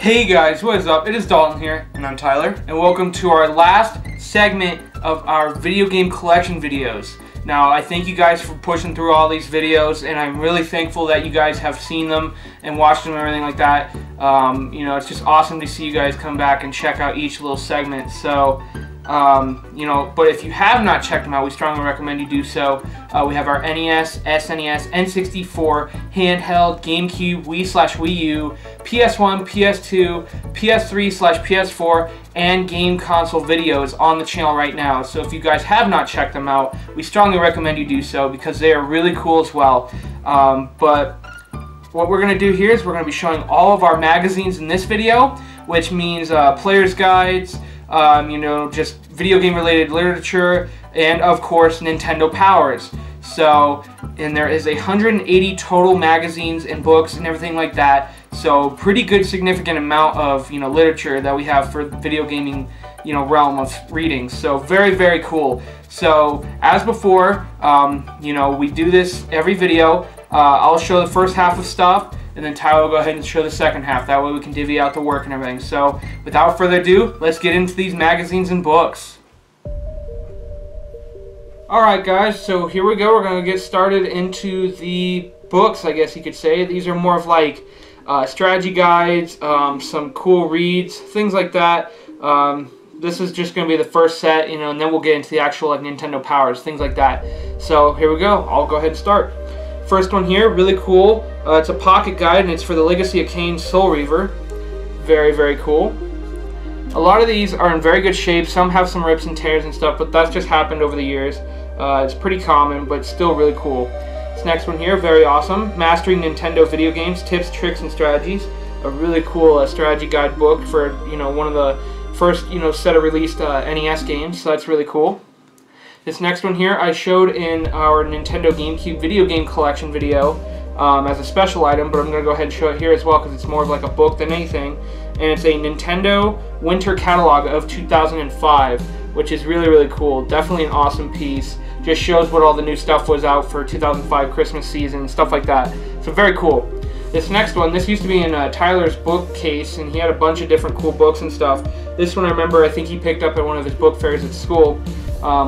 Hey guys, what is up? It is Dalton here, and I'm Tyler, and welcome to our last segment of our video game collection videos. Now, I thank you guys for pushing through all these videos, and I'm really thankful that you guys have seen them and watched them and everything like that. You know, it's just awesome to see you guys come back and check out each little segment. So, you know, but if you have not checked them out, we strongly recommend you do so. We have our NES, SNES, N64, handheld, GameCube, Wii/Wii U, PS1, PS2, PS3/PS4, and game console videos on the channel right now. So if you guys have not checked them out, we strongly recommend you do so because they are really cool as well. But what we're going to do here is we're going to be showing all of our magazines in this video, which means players' guides, you know, just video game related literature, and of course Nintendo Powers. So, and there is 180 total magazines and books and everything like that. So pretty good significant amount of, you know, literature that we have for video gaming, you know, realm of reading. So very, very cool. So as before, you know, we do this every video. I'll show the first half of stuff, and then Tyler will go ahead and show the second half. That way we can divvy out the work and everything. So without further ado, let's get into these magazines and books. Alright guys, so here we go. We're going to get started into the books, I guess you could say. These are more of like strategy guides, some cool reads, things like that. This is just going to be the first set, you know, and then we'll get into the actual like Nintendo Powers, things like that. So here we go. I'll go ahead and start. First one here, really cool. It's a pocket guide, and it's for the Legacy of Kain Soul Reaver. Very, very cool. A lot of these are in very good shape. Some have some rips and tears and stuff, but that's just happened over the years. It's pretty common, but still really cool. This next one here, very awesome. Mastering Nintendo Video Games, Tips, Tricks, and Strategies. A really cool strategy guide book for, you know, one of the first, you know, set of released NES games, so that's really cool. This next one here I showed in our Nintendo GameCube video game collection video as a special item, but I'm going to go ahead and show it here as well because it's more of like a book than anything. And it's a Nintendo Winter Catalog of 2005, which is really, really cool. Definitely an awesome piece. Just shows what all the new stuff was out for 2005 Christmas season, stuff like that. So very cool. This next one, this used to be in Tyler's bookcase, and he had a bunch of different cool books and stuff. This one I remember, I think he picked up at one of his book fairs at school,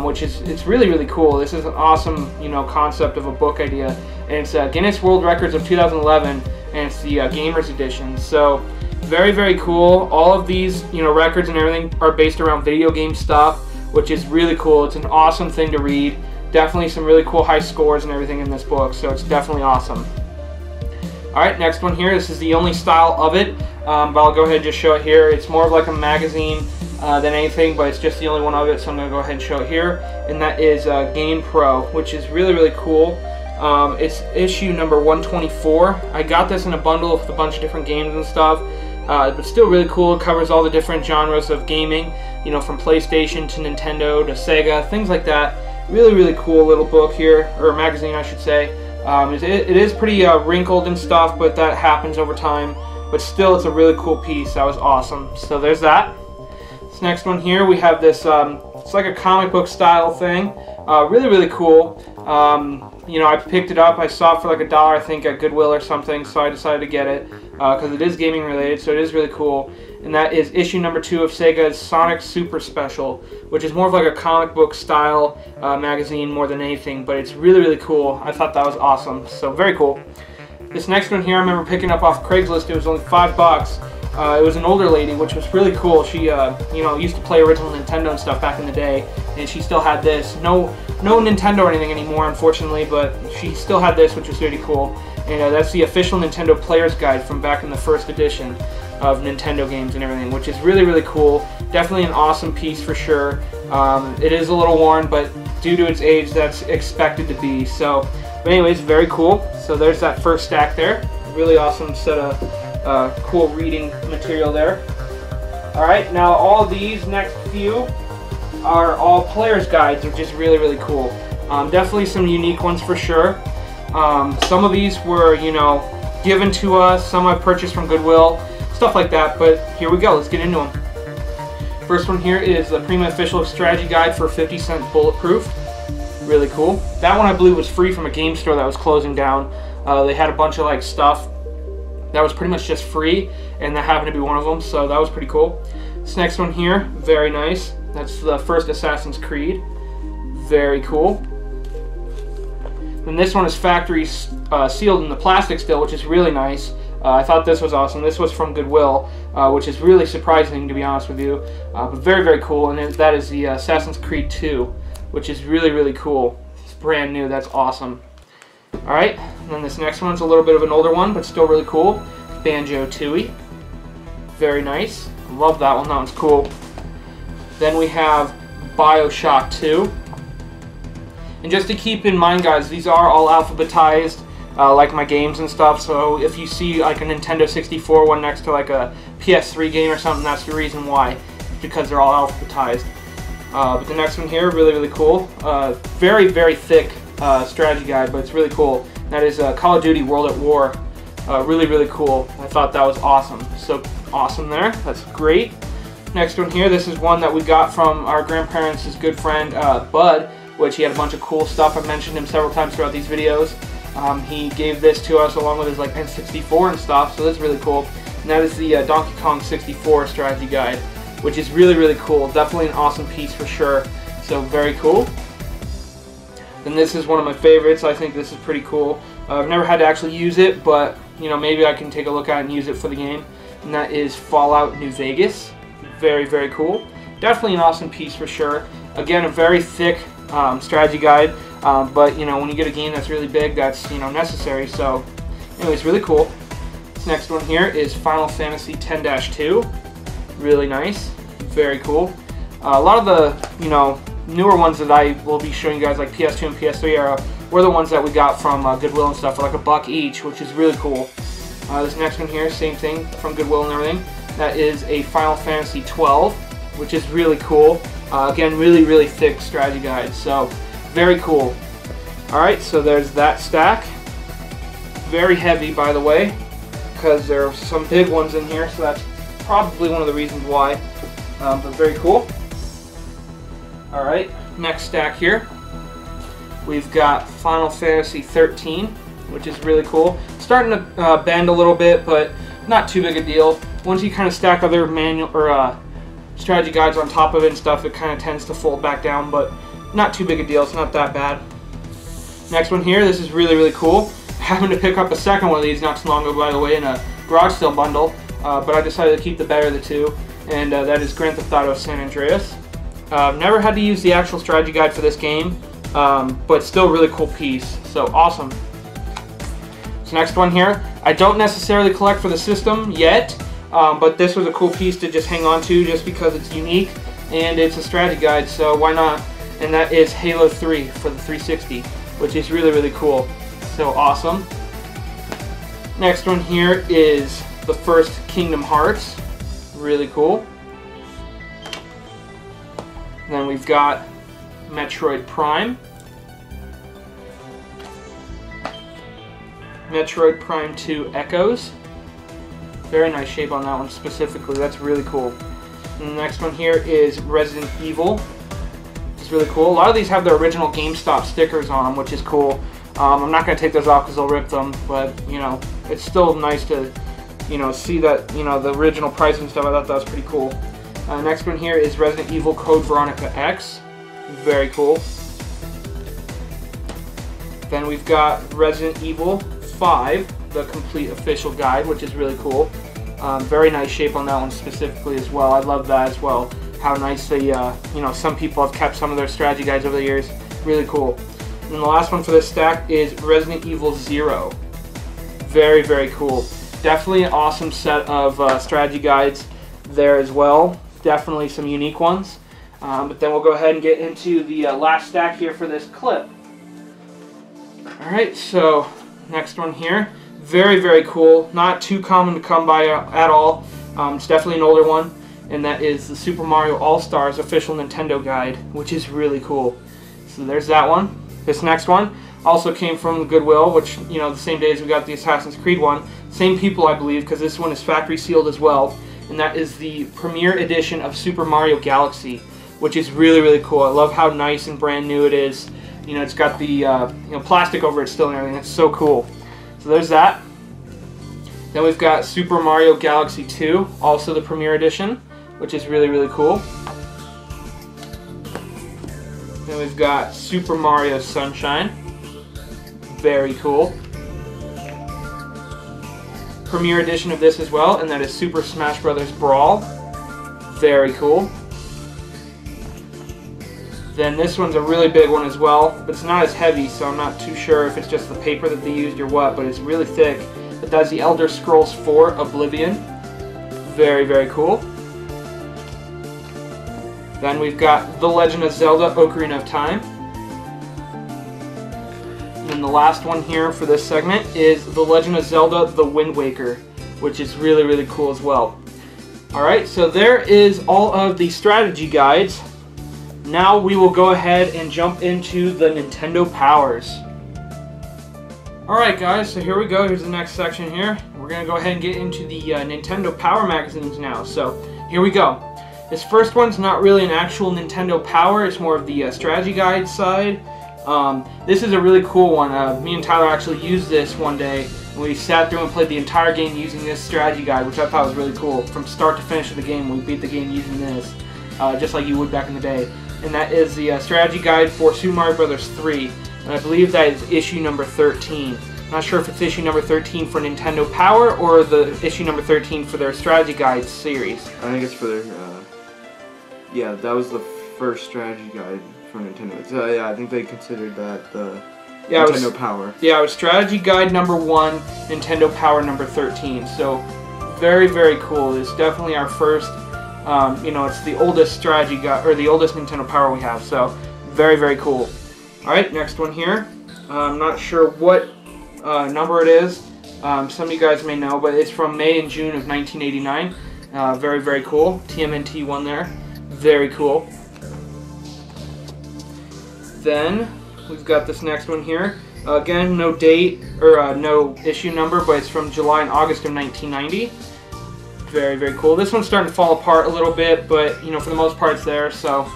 which is, it's really, really cool. This is an awesome, you know, concept of a book idea. And it's Guinness World Records of 2011, and it's the Gamers Edition. So very, very cool. All of these, you know, records and everything are based around video game stuff, which is really cool. It's an awesome thing to read. Definitely some really cool high scores and everything in this book, so it's definitely awesome. Alright, next one here. This is the only style of it, but I'll go ahead and just show it here. It's more of like a magazine than anything, but it's just the only one of it, so I'm going to go ahead and show it here. And that is Game Pro, which is really, really cool. It's issue number 124. I got this in a bundle with a bunch of different games and stuff. But still really cool. It covers all the different genres of gaming, you know, from PlayStation to Nintendo to Sega, things like that. Really, really cool little book here, or magazine I should say. It is pretty wrinkled and stuff, but that happens over time. But still, it's a really cool piece. That was awesome. So there's that. This next one here, we have this, it's like a comic book style thing. Really, really cool. You know, I picked it up. I saw it for like $1, I think, at Goodwill or something, so I decided to get it because it is gaming related, so it is really cool. And that is issue number 2 of Sega's Sonic Super Special, which is more of like a comic book style magazine more than anything, but it's really, really cool. I thought that was awesome, so very cool. This next one here, I remember picking up off Craigslist. It was only $5. It was an older lady, which was really cool. She, you know, used to play original Nintendo and stuff back in the day, and she still had this. No Nintendo or anything anymore, unfortunately, but she still had this, which was really cool. And that's the official Nintendo Player's Guide from back in the first edition of Nintendo games and everything, which is really, really cool. Definitely an awesome piece for sure. It is a little worn, but due to its age, that's expected to be. So, but anyways, very cool. So there's that first stack there. Really awesome set of cool reading material there. Alright, now all these next few are all player's guides, which is really, really cool. Definitely some unique ones for sure. Some of these were, you know, given to us. Some I've purchased from Goodwill, stuff like that. But here we go. Let's get into them. First one here is the Prima Official Strategy Guide for 50-cent Bulletproof. Really cool. That one I believe was free from a game store that was closing down. They had a bunch of like stuff that was pretty much just free, and that happened to be one of them, so that was pretty cool. This next one here, very nice. That's the first Assassin's Creed. Very cool. And this one is factory sealed in the plastic still, which is really nice. I thought this was awesome. This was from Goodwill, which is really surprising, to be honest with you. But very, very cool. And that is the Assassin's Creed 2, which is really, really cool. It's brand new. That's awesome. Alright, and then this next one's a little bit of an older one, but still really cool. Banjo-Tooie. Very nice. Love that one. That one's cool. Then we have BioShock 2. And just to keep in mind, guys, these are all alphabetized, like my games and stuff. So if you see like a Nintendo 64 one next to like a PS3 game or something, that's the reason why. Because they're all alphabetized. But the next one here, really, really cool. Very, very thick strategy guide, but it's really cool. That is Call of Duty World at War. Really, really cool. I thought that was awesome. So awesome there. That's great. Next one here, this is one that we got from our grandparents' good friend, Bud, which he had a bunch of cool stuff. I've mentioned him several times throughout these videos. He gave this to us along with his like N64 and stuff, so that's really cool. And that is the Donkey Kong 64 strategy guide, which is really, really cool. Definitely an awesome piece for sure. So very cool. Then this is one of my favorites. I think this is pretty cool. I've never had to actually use it, but you know, maybe I can take a look at it and use it for the game. And that is Fallout New Vegas. Very, very cool. Definitely an awesome piece for sure. Again, a very thick strategy guide, but you know, when you get a game that's really big, that's, you know, necessary. So anyways, really cool. This next one here is Final Fantasy X-2. Really nice. Very cool. A lot of the, you know, newer ones that I will be showing you guys, like PS2 and PS3 era, were the ones that we got from Goodwill and stuff for like $1 each, which is really cool. This next one here, same thing, from Goodwill and everything. That is a Final Fantasy 12, which is really cool. Again, really, really thick strategy guide, so very cool. Alright, so there's that stack. Very heavy, by the way, because there are some big ones in here, so that's probably one of the reasons why. But very cool. Alright, next stack here. We've got Final Fantasy 13, which is really cool. Starting to bend a little bit, but not too big a deal. Once you kind of stack other manual or strategy guides on top of it and stuff, it kind of tends to fold back down, but not too big a deal. It's not that bad. Next one here, this is really, really cool. I happened to pick up a second one of these not too long ago, by the way, in a garage sale bundle, but I decided to keep the better of the two, and that is Grand Theft Auto San Andreas. I've never had to use the actual strategy guide for this game, but still really cool piece, so awesome. So next one here, I don't necessarily collect for the system yet, but this was a cool piece to just hang on to just because it's unique and it's a strategy guide, so why not? And that is Halo 3 for the 360, which is really, really cool. So awesome. Next one here is the first Kingdom Hearts. Really cool. And then we've got Metroid Prime. Metroid Prime 2 Echoes. Very nice shape on that one specifically. That's really cool. And the next one here is Resident Evil. It's really cool. A lot of these have their original GameStop stickers on them, which is cool. I'm not going to take those off because they'll rip them, but you know, it's still nice to, you know, see that, you know, the original price and stuff. I thought that was pretty cool. Next one here is Resident Evil Code Veronica X. Very cool. Then we've got Resident Evil 5, the complete official guide, which is really cool. Very nice shape on that one specifically as well. I love that as well. How nice they, you know, some people have kept some of their strategy guides over the years. Really cool. And the last one for this stack is Resident Evil 0. Very, very cool. Definitely an awesome set of strategy guides there as well. Definitely some unique ones. But then we'll go ahead and get into the last stack here for this clip. Alright, so next one here. Very, very cool. Not too common to come by at all. It's definitely an older one. And that is the Super Mario All-Stars official Nintendo guide, which is really cool. So there's that one. This next one also came from Goodwill, which, you know, the same day as we got the Assassin's Creed one. Same people, I believe, because this one is factory sealed as well. And that is the premiere edition of Super Mario Galaxy, which is really, really cool. I love how nice and brand new it is. You know, it's got the you know, plastic over it still and everything. It's so cool. So there's that. Then we've got Super Mario Galaxy 2, also the Premier Edition, which is really, really cool. Then we've got Super Mario Sunshine, very cool. Premier Edition of this as well, and that is Super Smash Bros. Brawl, very cool. Then this one's a really big one as well, but it's not as heavy, so I'm not too sure if it's just the paper that they used or what, but it's really thick. But that's the Elder Scrolls 4 Oblivion. Very, very cool. Then we've got The Legend of Zelda Ocarina of Time. And then the last one here for this segment is The Legend of Zelda The Wind Waker, which is really, really cool as well. Alright, so there is all of the strategy guides. Now we will go ahead and jump into the Nintendo Powers. Alright guys, so here we go. Here's the next section here. We're going to go ahead and get into the Nintendo Power magazines now. So here we go. This first one's not really an actual Nintendo Power. It's more of the strategy guide side. This is a really cool one. Me and Tyler actually used this one day. We sat through and played the entire game using this strategy guide, which I thought was really cool. From start to finish of the game, we beat the game using this, just like you would back in the day. And that is the strategy guide for Super Mario Bros. 3. And I believe that is issue number 13. Not sure if it's issue number 13 for Nintendo Power or the issue number 13 for their strategy guide series. I think it's for their, yeah, that was the first strategy guide for Nintendo. So yeah, I think they considered that the Nintendo Power. Yeah, it was strategy guide number 1, Nintendo Power number 13. So very, very cool. It's definitely our first. You know, it's the oldest strategy guide, or the oldest Nintendo Power we have, so very, very cool. Alright, next one here. I'm not sure what number it is. Some of you guys may know, but it's from May and June of 1989. Very, very cool. TMNT one there. Very cool. Then, we've got this next one here. Again, no date, or no issue number, but it's from July and August of 1990. Very, very cool. This one's starting to fall apart a little bit, but, you know, for the most part it's there, so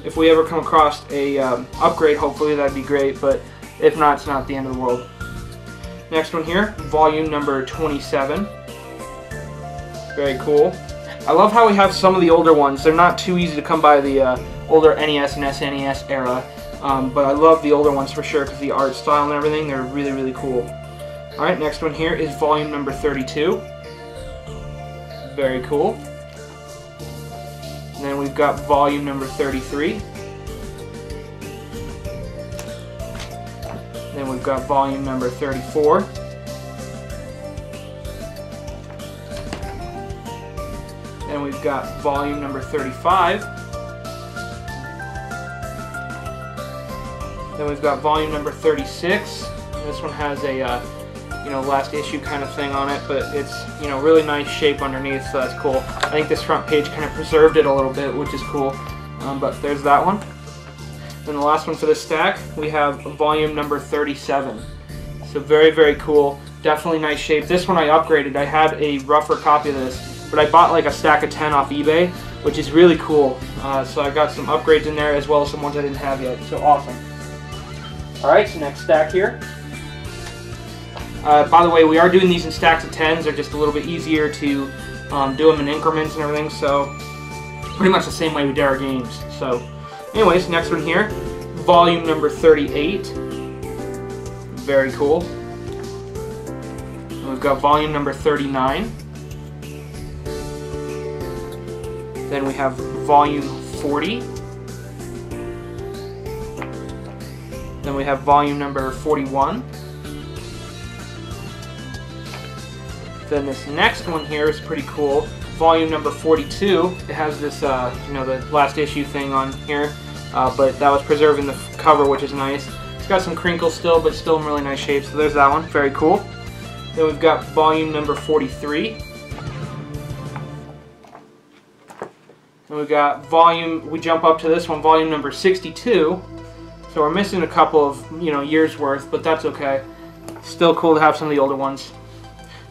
if we ever come across a upgrade, hopefully that'd be great, but if not, it's not the end of the world. Next one here, volume number 27. Very cool. I love how we have some of the older ones. They're not too easy to come by, the older NES and SNES era, but I love the older ones for sure because the art style and everything, they're really, really cool. Alright, next one here is volume number 32. Very cool. And then we've got volume number 33. Then we've got volume number 34. Then we've got volume number 35. Then we've got volume number 36. This one has a you know, last issue kind of thing on it, but it's, you know, really nice shape underneath, so that's cool. I think this front page kind of preserved it a little bit, which is cool. But there's that one. Then the last one for this stack, we have volume number 37. So very, very cool. Definitely nice shape. This one I upgraded. I had a rougher copy of this, but I bought like a stack of 10 off eBay, which is really cool. So I got some upgrades in there as well as some ones I didn't have yet. So awesome. Alright, so next stack here. By the way, we are doing these in stacks of 10s. They're just a little bit easier to do them in increments and everything, so pretty much the same way we did our games. So anyways, next one here, volume number 38. Very cool. And we've got volume number 39. Then we have volume 40. Then we have volume number 41. Then this next one here is pretty cool. Volume number 42. It has this, you know, the last issue thing on here, but that was preserved in the cover, which is nice. It's got some crinkles still, but still in really nice shape. So there's that one. Very cool. Then we've got volume number 43. And we've got volume. We jump up to this one, volume number 62. So we're missing a couple of, you know, years worth, but that's okay. Still cool to have some of the older ones.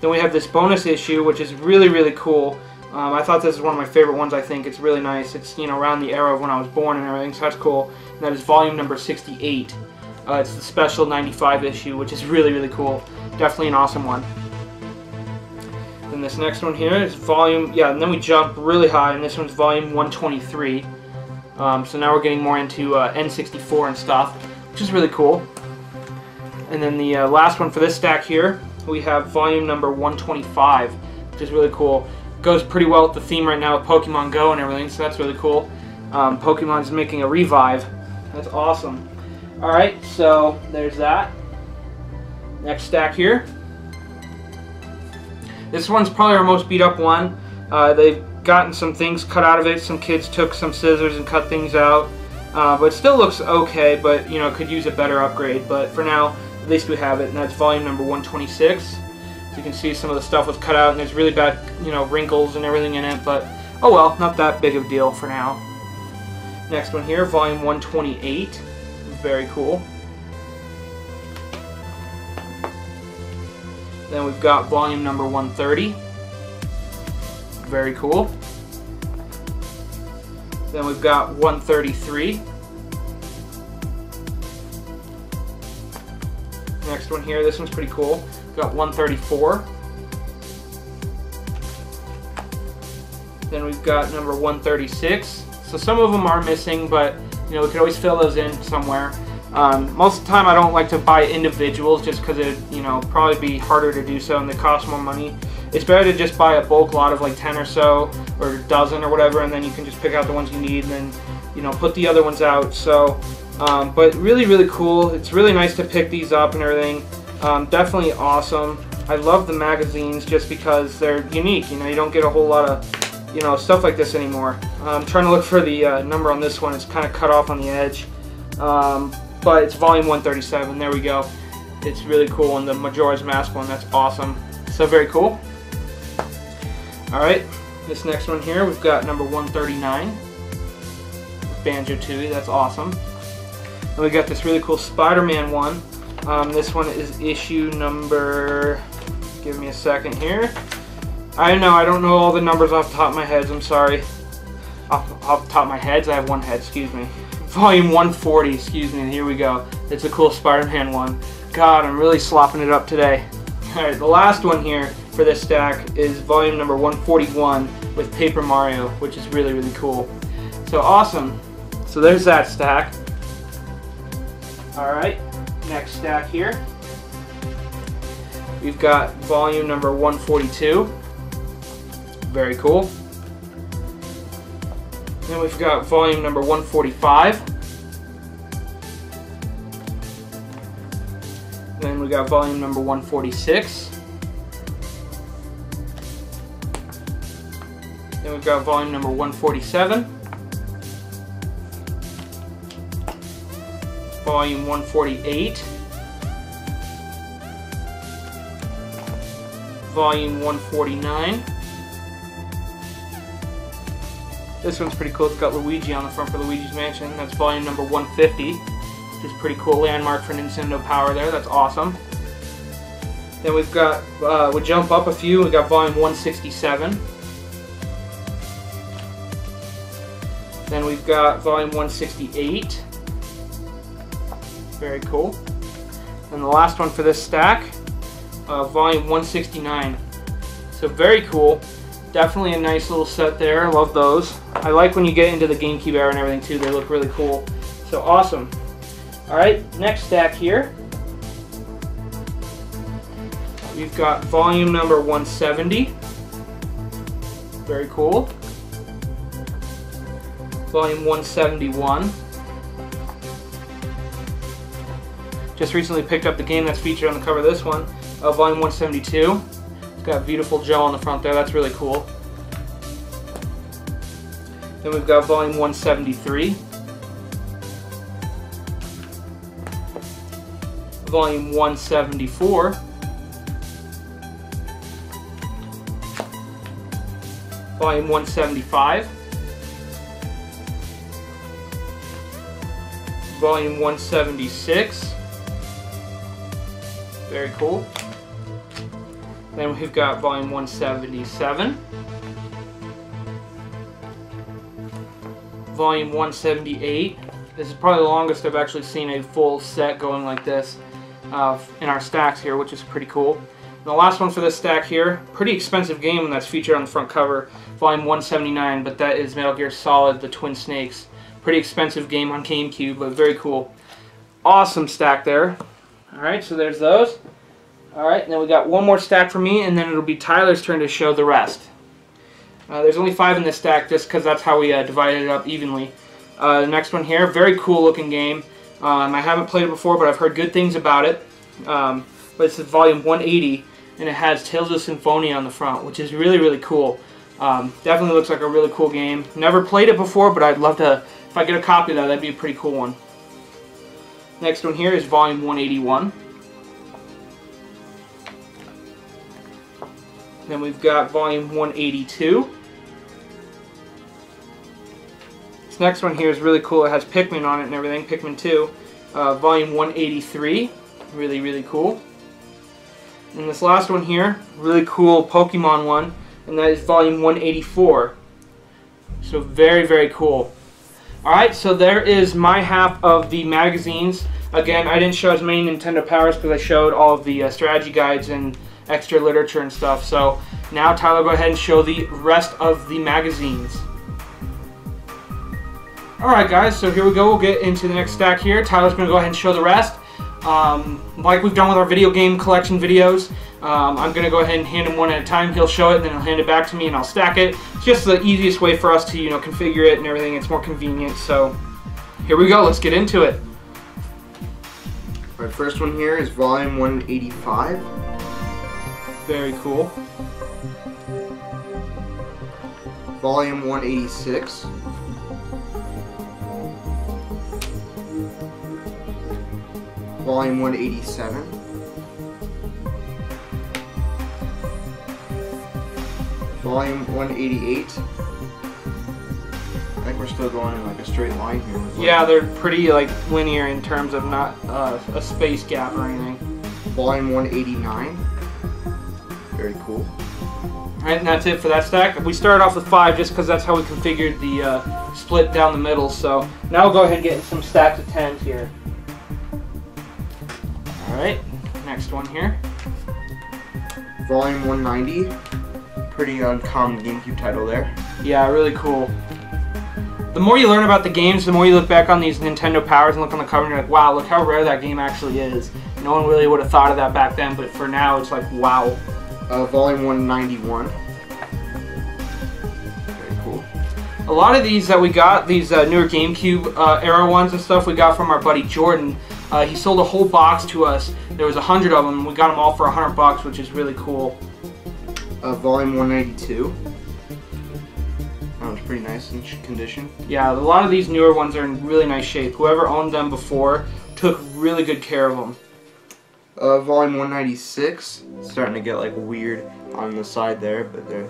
Then we have this bonus issue, which is really, really cool. I thought this is one of my favorite ones, I think. It's really nice. It's, you know, around the era of when I was born and everything, so that's cool. And that is volume number 68. It's the special 95 issue, which is really, really cool. Definitely an awesome one. Then this next one here is volume, yeah, and then we jump really high, and this one's volume 123. So now we're getting more into N64 and stuff, which is really cool. And then the last one for this stack here, we have volume number 125, which is really cool. Goes pretty well with the theme right now with Pokemon Go and everything, so that's really cool. Pokemon's making a revive. That's awesome. Alright, so there's that. Next stack here. This one's probably our most beat up one. They've gotten some things cut out of it. Some kids took some scissors and cut things out. But it still looks okay, but you know, could use a better upgrade. But for now, at least we have it, and that's volume number 126. So you can see some of the stuff was cut out, and there's really bad, you know, wrinkles and everything in it. But oh well, not that big of a deal for now. Next one here, volume 128. Very cool. Then we've got volume number 130. Very cool. Then we've got 133. Next one here, this one's pretty cool. We've got 134. Then we've got number 136. So some of them are missing, but you know, we could always fill those in somewhere. Most of the time I don't like to buy individuals just because it, you know, probably be harder to do so and they cost more money. It's better to just buy a bulk lot of like 10 or so, or a dozen or whatever, and then you can just pick out the ones you need and then, you know, put the other ones out. So, but really, really cool. It's really nice to pick these up and everything. Definitely awesome. I love the magazines just because they're unique. You know, you don't get a whole lot of, you know, stuff like this anymore. I'm trying to look for the number on this one. It's kind of cut off on the edge. But it's volume 137, there we go. It's really cool, and the Majora's Mask one, that's awesome. So very cool. Alright, this next one here, we've got number 139. Banjo-Tooie, that's awesome. And we got this really cool Spider-Man one. This one is issue number, give me a second here. I don't know all the numbers off the top of my head, I'm sorry. Off the top of my head, I have one head, excuse me. Volume 140, excuse me, and here we go. It's a cool Spider-Man one. God, I'm really slopping it up today. Alright, the last one here for this stack is volume number 141 with Paper Mario, which is really, really cool. So awesome. So there's that stack. Alright, next stack here. We've got volume number 142. Very cool. Then we've got volume number 145. Then we got volume number 146. Then we've got volume number 147. Volume 148. Volume 149. This one's pretty cool. It's got Luigi on the front for Luigi's Mansion. That's volume number 150, which is pretty cool. Landmark for Nintendo Power there. That's awesome. Then we've got, we jump up a few. We got volume 167. Then we've got volume 168. Very cool. And the last one for this stack, volume 169. So very cool. Definitely a nice little set there. I love those. I like when you get into the GameCube era and everything too. They look really cool. So awesome. Alright, next stack here. We've got volume number 170. Very cool. Volume 171. Just recently picked up the game that's featured on the cover of this one. Volume 172. Got Beautiful Joe on the front there, that's really cool. Then we've got volume 173. Volume 174. Volume 175. Volume 176. Very cool. Then we've got volume 177, volume 178. This is probably the longest I've actually seen a full set going like this in our stacks here, which is pretty cool. And the last one for this stack here, pretty expensive game that's featured on the front cover, volume 179, but that is Metal Gear Solid: The Twin Snakes. Pretty expensive game on GameCube, but very cool. Awesome stack there. Alright, so there's those. Alright, then we got one more stack for me, and then it'll be Tyler's turn to show the rest. There's only 5 in this stack, just because that's how we divided it up evenly. The next one here, very cool looking game. I haven't played it before, but I've heard good things about it. But it's volume 180, and it has Tales of Symphony on the front, which is really, really cool. Definitely looks like a really cool game. Never played it before, but I'd love to, if I get a copy of that, that'd be a pretty cool one. Next one here is volume 181. Then we've got volume 182. This next one here is really cool. It has Pikmin on it and everything, Pikmin 2. Volume 183, really, really cool. And this last one here, really cool Pokemon one, and that is volume 184. So very, very cool. Alright, so there is my half of the magazines. Again, I didn't show as many Nintendo Powers because I showed all of the strategy guides and extra literature and stuff. So now Tyler, go ahead and show the rest of the magazines. Alright guys, so here we go. We'll get into the next stack here. Tyler's going to go ahead and show the rest. Like we've done with our video game collection videos, I'm going to go ahead and hand him one at a time. He'll show it, and then he'll hand it back to me, and I'll stack it. It's just the easiest way for us to, configure it and everything. It's more convenient. So here we go. Let's get into it. Our first one here is volume 185. Very cool. Volume 186. Volume 187. Volume 188. I think we're still going in like a straight line here. Yeah, they're pretty like linear in terms of not a space gap or anything. Volume 189. Very cool. Alright, and that's it for that stack. We started off with 5 just because that's how we configured the split down the middle. So now we'll go ahead and get some stacks of 10s here. Alright, next one here. Volume 190. Pretty uncommon GameCube title there. Yeah, really cool. The more you learn about the games, the more you look back on these Nintendo Powers and look on the cover and you're like, wow, look how rare that game actually is. No one really would have thought of that back then, but for now it's like, wow. Volume 191. Very cool. A lot of these that we got, these newer GameCube era ones and stuff, we got from our buddy Jordan. He sold a whole box to us. There was 100 of them. We got them all for $100, which is really cool. Volume 192. That was pretty nice in condition. Yeah, a lot of these newer ones are in really nice shape. Whoever owned them before took really good care of them. Volume 196. It's starting to get like weird on the side there, but they're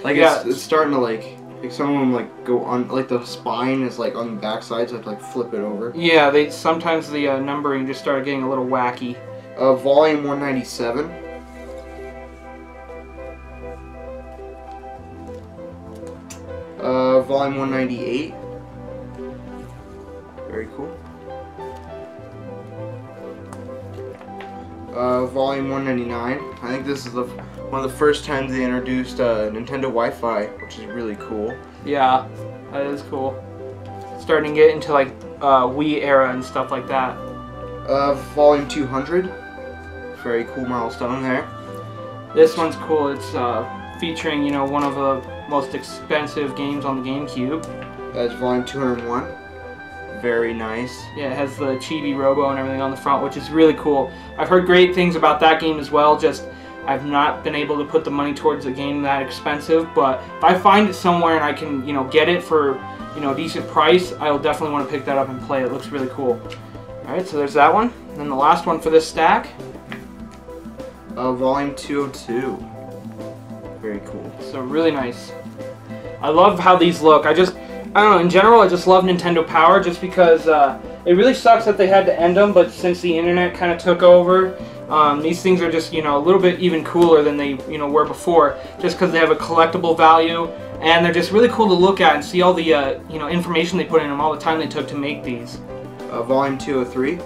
like yeah. it's starting to like some of them like go on, like the spine is like on the back side, so I have to like flip it over. Yeah, sometimes the numbering just started getting a little wacky. Volume 197. Volume 198. Very cool. Volume 199. I think this is one of the first times they introduced Nintendo Wi-Fi, which is really cool. Yeah, that is cool. Starting to get into like Wii era and stuff like that. Volume 200. Very cool milestone there. This one's cool. It's featuring, one of the most expensive games on the GameCube. That's volume 201. Very nice. Yeah, it has the Chibi Robo and everything on the front, which is really cool. I've heard great things about that game as well, just I've not been able to put the money towards a game that expensive, but if I find it somewhere and I can, get it for, a decent price, I'll definitely want to pick that up and play it. It looks really cool. Alright, so there's that one. And then the last one for this stack. Volume 202. Very cool. So really nice. I love how these look. I don't know, in general, I just love Nintendo Power just because it really sucks that they had to end them, but since the internet kind of took over, these things are just, a little bit even cooler than they, were before, just because they have a collectible value, and they're just really cool to look at and see all the, information they put in them, all the time they took to make these. Volume 203.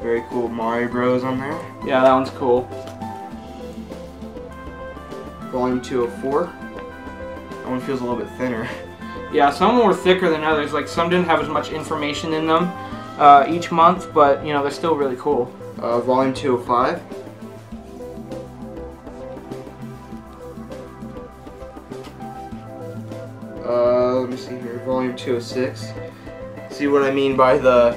Very cool Mario Bros on there. Yeah, that one's cool. Volume 204. That one feels a little bit thinner. Yeah, some were thicker than others. Like some didn't have as much information in them each month, but you know they're still really cool. Volume 205. Let me see here. Volume 206. See what I mean by the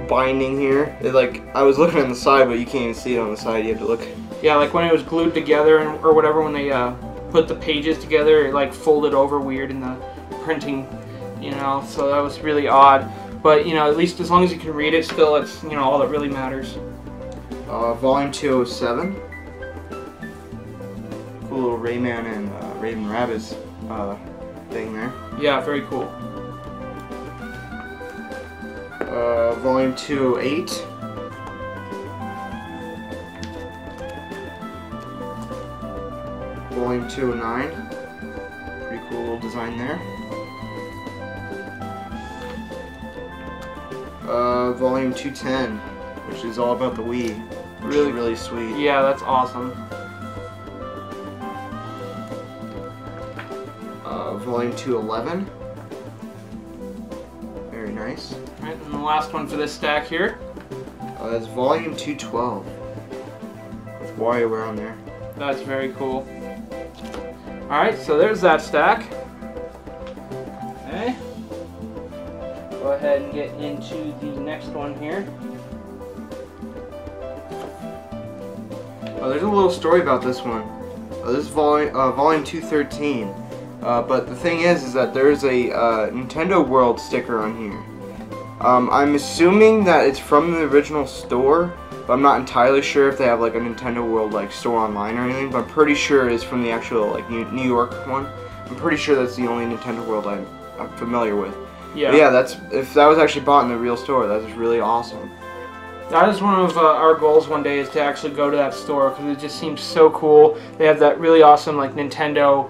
binding here? Like I was looking on the side, but you can't even see it on the side. You have to look. Yeah, like when it was glued together or whatever, when they put the pages together, it like folded over weird in the printing, you know. So that was really odd. But you know, at least as long as you can read it, still, it's you know all that really matters. Volume 207. Cool little Rayman and Raven Rabbids thing there. Yeah, very cool. Volume 208. Volume 209. Pretty cool little design there. Volume 210, which is all about the Wii. Really sweet. Yeah, that's awesome. Volume 211. Very nice. Right, and the last one for this stack here. That's Volume 212. With WarioWare on there. That's very cool. Alright, so there's that stack. Okay. Go ahead and get into the next one here. There's a little story about this one. This is volume 213. But the thing is that there's a Nintendo World sticker on here. I'm assuming that it's from the original store, but I'm not entirely sure if they have like a Nintendo World like store online or anything. But I'm pretty sure it's from the actual like New York one. I'm pretty sure that's the only Nintendo World I'm familiar with. Yeah. But yeah, if that was actually bought in the real store, that's really awesome. That is one of our goals one day, is to actually go to that store, because it just seems so cool. They have that really awesome like Nintendo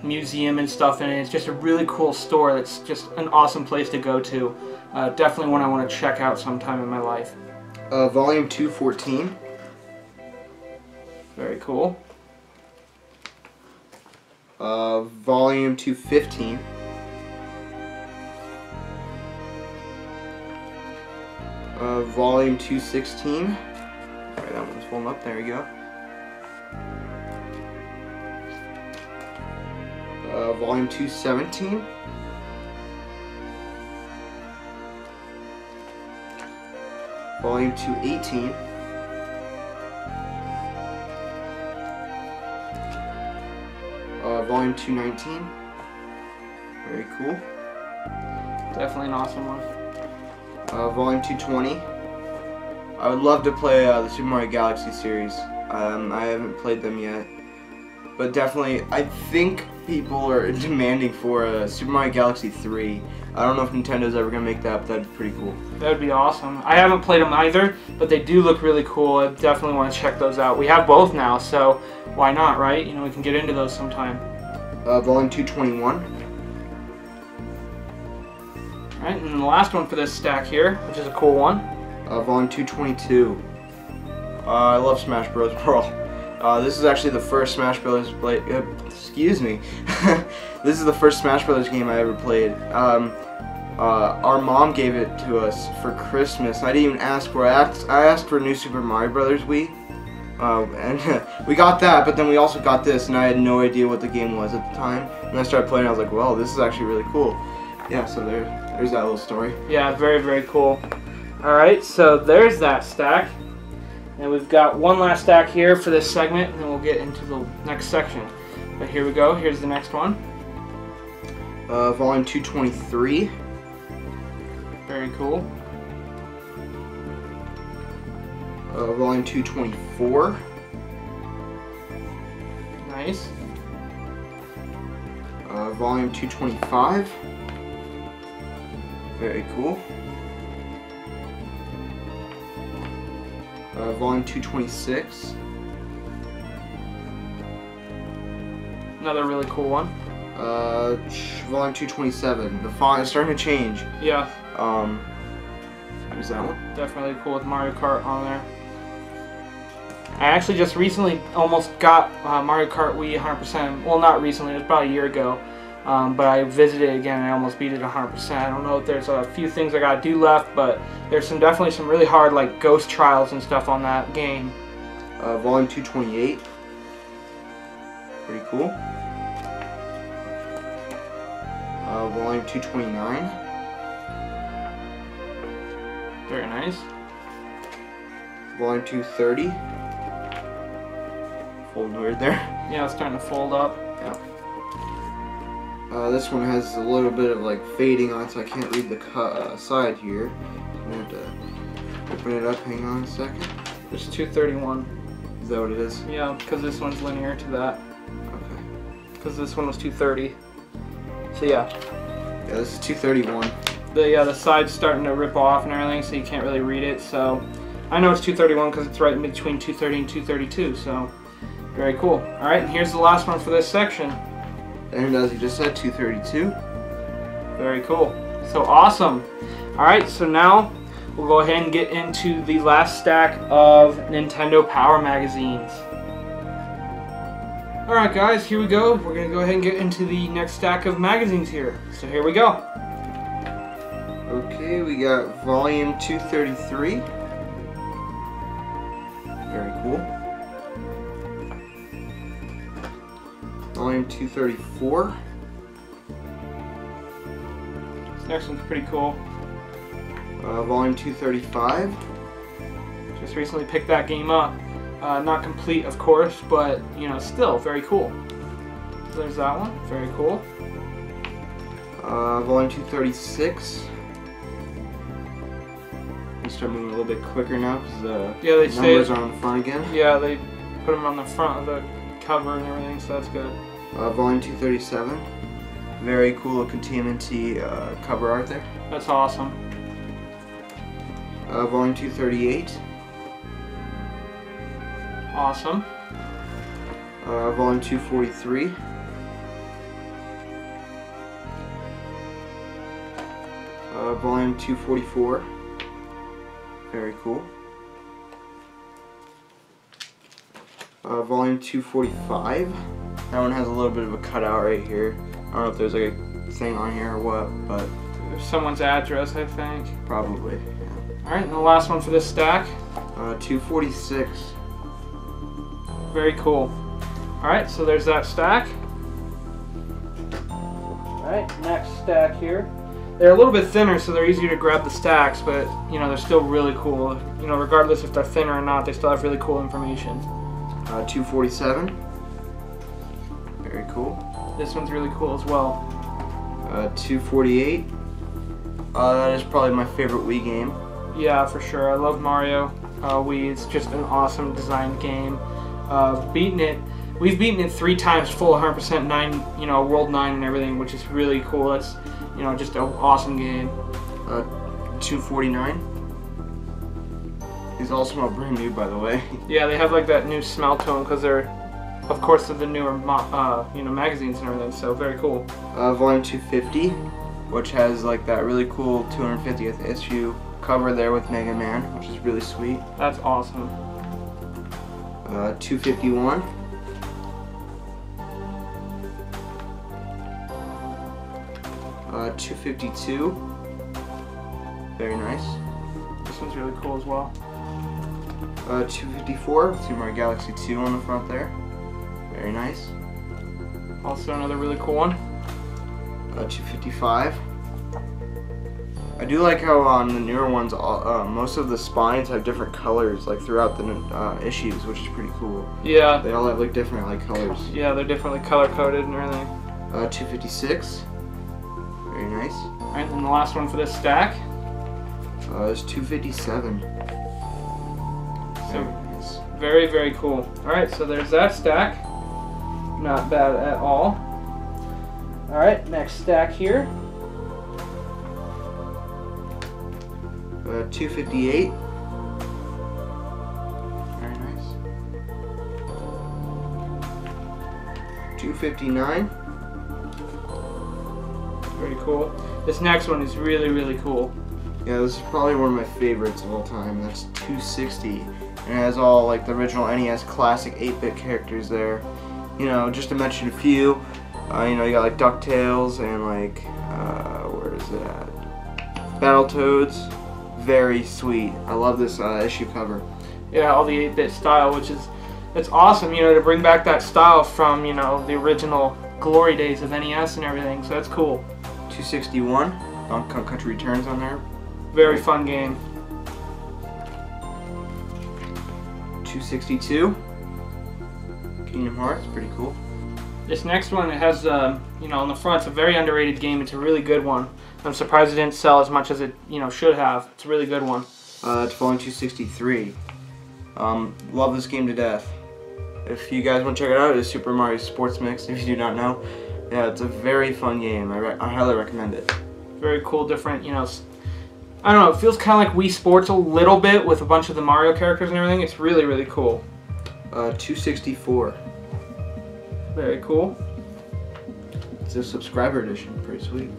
museum and stuff in it. It's just a really cool store. That's just an awesome place to go to. Definitely one I want to check out sometime in my life. Volume 214. Very cool. Volume 215. Volume 216. Alright, that one's falling up. There you go. Volume 217. Volume 218. Volume 219. Very cool. Definitely an awesome one. Volume 220. I would love to play the Super Mario Galaxy series. I haven't played them yet. But definitely, I think people are demanding for a Super Mario Galaxy 3. I don't know if Nintendo's ever going to make that, but that'd be pretty cool. That would be awesome. I haven't played them either, but they do look really cool. I definitely want to check those out. We have both now, so why not, right? You know, we can get into those sometime. Volume 221. Alright, and then the last one for this stack here, which is a cool one. Volume 222. I love Smash Bros. Brawl. This is actually the first Smash Bros. Excuse me. This is the first Smash Bros. Game I ever played. Our mom gave it to us for Christmas. I didn't even ask for it. I asked for New Super Mario Brothers Wii. And we got that, but then we also got this, and I had no idea what the game was at the time. When I started playing, I was like, well, this is actually really cool. Yeah, so there's that little story. Yeah, very, very cool. Alright, so there's that stack. And we've got one last stack here for this segment, and then we'll get into the next section. But here we go. Here's the next one. Volume 223. Very cool. Volume 224. Nice. Volume 225. Very cool. Volume 226. Another really cool one. Volume 227. The font is starting to change. Yeah. There's that one. Definitely cool with Mario Kart on there. I actually just recently almost got Mario Kart Wii 100%. Well, not recently, it was about a year ago. But I visited it again and I almost beat it 100%. I don't know if there's a few things I gotta do left, but there's definitely some really hard like ghost trials and stuff on that game. Volume 228. Pretty cool. Volume 229. Very nice. Volume 230. Folding weird there. Yeah, it's starting to fold up. Yeah. This one has a little bit of like fading on it, so I can't read the side here. I'm going to open it up. Hang on a second. It's 231. Is that what it is? Yeah, because this one's linear to that. Okay. Because this one was 230. So yeah. Yeah, this is 231. The side's starting to rip off and everything, so you can't really read it. So I know it's 231 because it's right in between 230 and 232. So very cool. All right, and here's the last one for this section. And as you just said, 232. Very cool. So awesome. Alright, so now we'll go ahead and get into the last stack of Nintendo Power magazines. Alright guys, here we go. We're going to go ahead and get into the next stack of magazines here. So here we go. Okay, we got volume 233. Very cool. Volume 234. This next one's pretty cool. Volume 235. Just recently picked that game up. Not complete, of course, but you know, still very cool. So there's that one. Very cool. Volume 236. Let's start moving a little bit quicker now because the numbers are on the front again. Yeah, they put them on the front of the cover and everything, so that's good. Volume 237. Very cool TMNT cover art there. That's awesome. Volume 238. Awesome. Volume 243. Volume 244. Very cool. Volume 245. That one has a little bit of a cutout right here. I don't know if there's like a thing on here or what, but there's someone's address, I think. Probably. Yeah. Alright, and the last one for this stack. 246. Very cool. Alright, so there's that stack. Alright, next stack here. They're a little bit thinner, so they're easier to grab the stacks, but you know, they're still really cool. You know, regardless if they're thinner or not, they still have really cool information. 247. Very cool. This one's really cool as well. 248. That is probably my favorite Wii game. Yeah, for sure. I love Mario Wii. It's just an awesome designed game. We've beaten it 3 times full 100% 9, you know, World 9 and everything, which is really cool. It's, you know, just an awesome game. 249. These all smell brand new, by the way. Yeah, they have like that new smell to them because they're, of course, they're the newer, you know, magazines and everything. So very cool. Volume 250, which has like that really cool 250th issue cover there with Mega Man, which is really sweet. That's awesome. 251. Uh, 252. Very nice. This one's really cool as well. 254. Super Mario Galaxy 2 on the front there. Very nice. Also another really cool one. 255. I do like how on the newer ones, most of the spines have different colors, like throughout the issues, which is pretty cool. Yeah. They all have like different like colors. Yeah, they're differently color coded and everything. 256. Very nice. All right, and the last one for this stack. Is 257. So very, very cool. All right, so there's that stack. Not bad at all. All right, next stack here. 258. Very nice. 259. Very cool. This next one is really, really cool. Yeah, this is probably one of my favorites of all time. That's 260. And it has all like the original NES classic 8-bit characters there. You know, just to mention a few, you know, you got like DuckTales and like, where is it at? Battletoads. Very sweet. I love this issue cover. Yeah, all the 8-bit style, which is, it's awesome, you know, to bring back that style from, you know, the original glory days of NES and everything, so that's cool. 261, Donkey Kong Country Returns on there. Very fun game. 262, Kingdom Hearts, pretty cool. This next one, it has, you know, on the front, it's a very underrated game. It's a really good one. I'm surprised it didn't sell as much as it, you know, should have. It's a really good one. That's Falling 263. Love this game to death. If you guys want to check it out, it's Super Mario Sports Mix. If you do not know, yeah, it's a very fun game. I highly recommend it. Very cool, different, you know, I don't know, it feels kind of like Wii Sports a little bit with a bunch of the Mario characters and everything. It's really, really cool. 264. Very cool. It's a subscriber edition. Pretty sweet.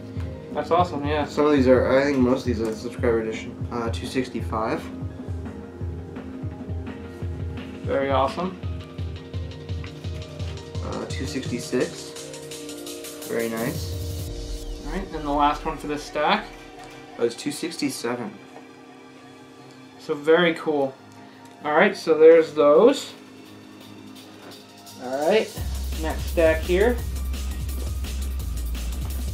That's awesome, yeah. Some of these are, I think most of these are subscriber edition. 265. Very awesome. 266. Very nice. Alright, and the last one for this stack. That was 267. So very cool. Alright, so there's those. Alright, next stack here.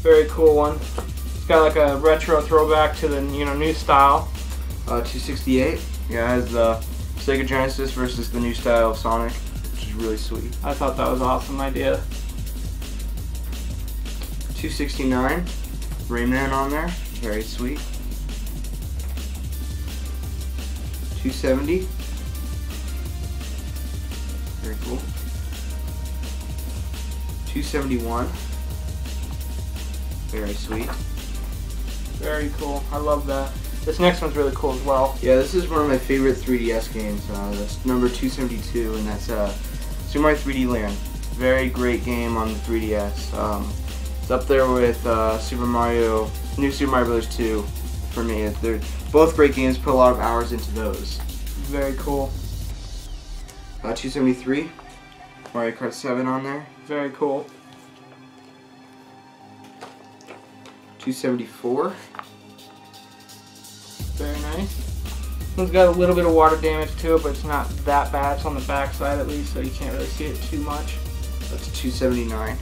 Very cool one. It's got like a retro throwback to the, you know, new style. 268. Yeah, it has the Sega Genesis versus the new style of Sonic, which is really sweet. I thought that was an awesome idea. 269. Rayman on there. Very sweet. 270. Very cool. 271. Very sweet. Very cool. I love that. This next one's really cool as well. Yeah, this is one of my favorite 3DS games. That's number 272, and that's Super Mario 3D Land. Very great game on the 3DS. It's up there with New Super Mario Bros. 2 for me. They're both great games. Put a lot of hours into those. Very cool. 273. Mario Kart 7 on there. Very cool. 274. Very nice. This one's got a little bit of water damage to it, but it's not that bad. It's on the back side at least, so you can't really see it too much. That's 279.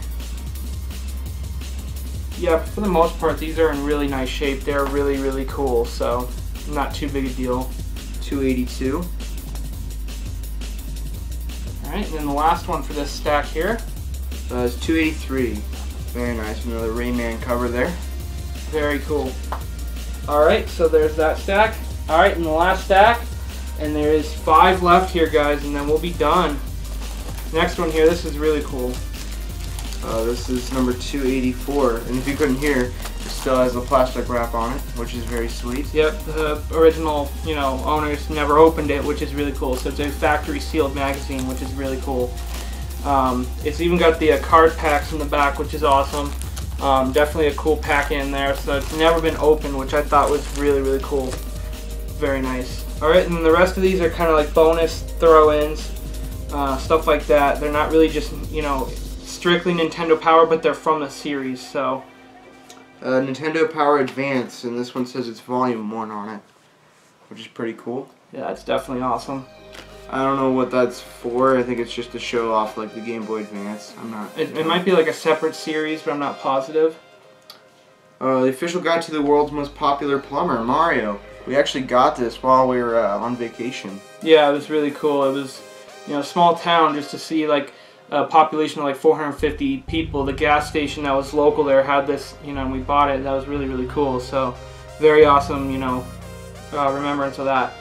Yeah, for the most part, these are in really nice shape. They're really, really cool, so not too big a deal. 282. Alright, and then the last one for this stack here. Is 283. Very nice. Another Rayman cover there. Very cool. Alright, so there's that stack. Alright, and the last stack. And there is 5 left here, guys, and then we'll be done. Next one here, this is really cool. This is number 284, and if you couldn't hear, it still has the plastic wrap on it, which is very sweet. Yep, the original, you know, owners never opened it, which is really cool. So it's a factory sealed magazine, which is really cool. It's even got the card packs in the back, which is awesome. Definitely a cool pack in there. So it's never been opened, which I thought was really, really cool. Very nice. Alright, and the rest of these are kind of like bonus throw-ins, stuff like that. They're not really just, you know, strictly Nintendo Power, but they're from the series, so. Nintendo Power Advance, and this one says it's Volume 1 on it, which is pretty cool. Yeah, that's definitely awesome. I don't know what that's for. I think it's just to show off like the Game Boy Advance. I'm not. It might be like a separate series, but I'm not positive. The official guide to the world's most popular plumber, Mario. We actually got this while we were on vacation. Yeah, it was really cool. It was, you know, a small town just to see like a population of like 450 people. The gas station that was local there had this, you know, and we bought it. That was really, really cool. So, very awesome, you know, remembrance of that.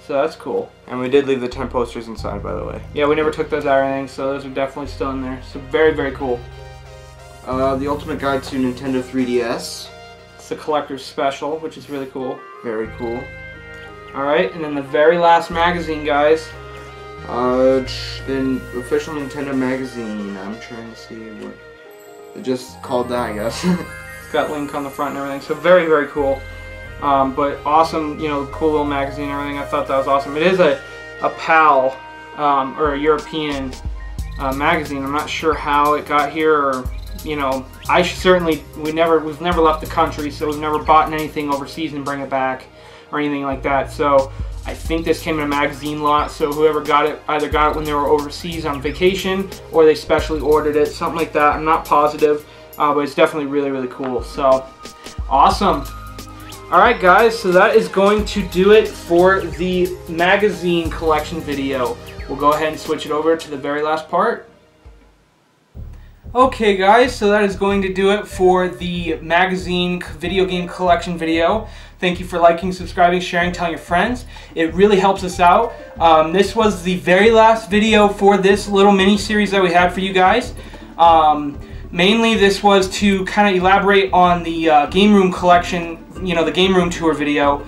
So that's cool. And we did leave the 10 posters inside, by the way. Yeah, we never took those out or anything, so those are definitely still in there. So very, very cool. The Ultimate Guide to Nintendo 3DS. It's the collector's special, which is really cool. Very cool. Alright, and then the very last magazine, guys. The official Nintendo magazine. I'm trying to see what it just called that, I guess. It's got Link on the front and everything, so very, very cool. But awesome, you know, cool little magazine and everything. I thought that was awesome. It is a a PAL or a European magazine. I'm not sure how it got here, or you know, we've never left the country, so we've never bought anything overseas and bring it back or anything like that. So I think this came in a magazine lot, so whoever got it either got it when they were overseas on vacation or they specially ordered it, something like that. I'm not positive, but it's definitely really, really cool. So awesome. Alright guys, so that is going to do it for the magazine collection video. We'll go ahead and switch it over to the very last part. Okay guys, so that is going to do it for the magazine video game collection video. Thank you for liking, subscribing, sharing, telling your friends. It really helps us out. This was the very last video for this little mini series that we had for you guys. Mainly this was to kind of elaborate on the game room collection, you know, the game room tour video.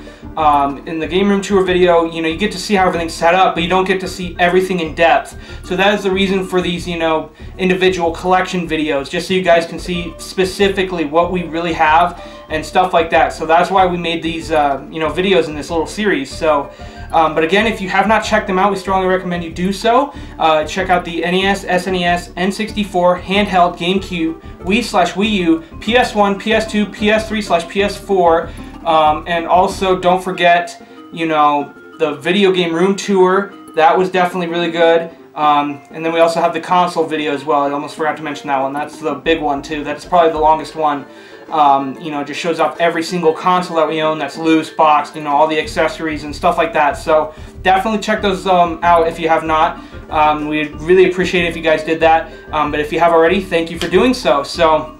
In the game room tour video, you know, you get to see how everything's set up, but you don't get to see everything in depth. So that is the reason for these, you know, individual collection videos, just so you guys can see specifically what we really have and stuff like that. So that's why we made these, you know, videos in this little series. So, but again, if you have not checked them out, we strongly recommend you do so. Check out the NES, SNES, N64, handheld, GameCube, Wii/Wii U, PS1, PS2, PS3/PS4, and also don't forget, you know, the video game room tour. That was definitely really good. And then we also have the console video as well. I almost forgot to mention that one. That's the big one too. That's probably the longest one. You know, it just shows off every single console that we own that's loose, boxed, you know, all the accessories and stuff like that. So definitely check those out if you have not. We'd really appreciate it if you guys did that. But if you have already, thank you for doing so. So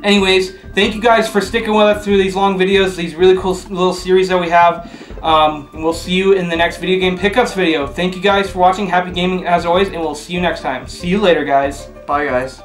anyways, thank you guys for sticking with us through these long videos, these really cool little series that we have. We'll see you in the next video game pickups video. Thank you guys for watching. Happy gaming as always, and we'll see you next time. See you later, guys. Bye, guys.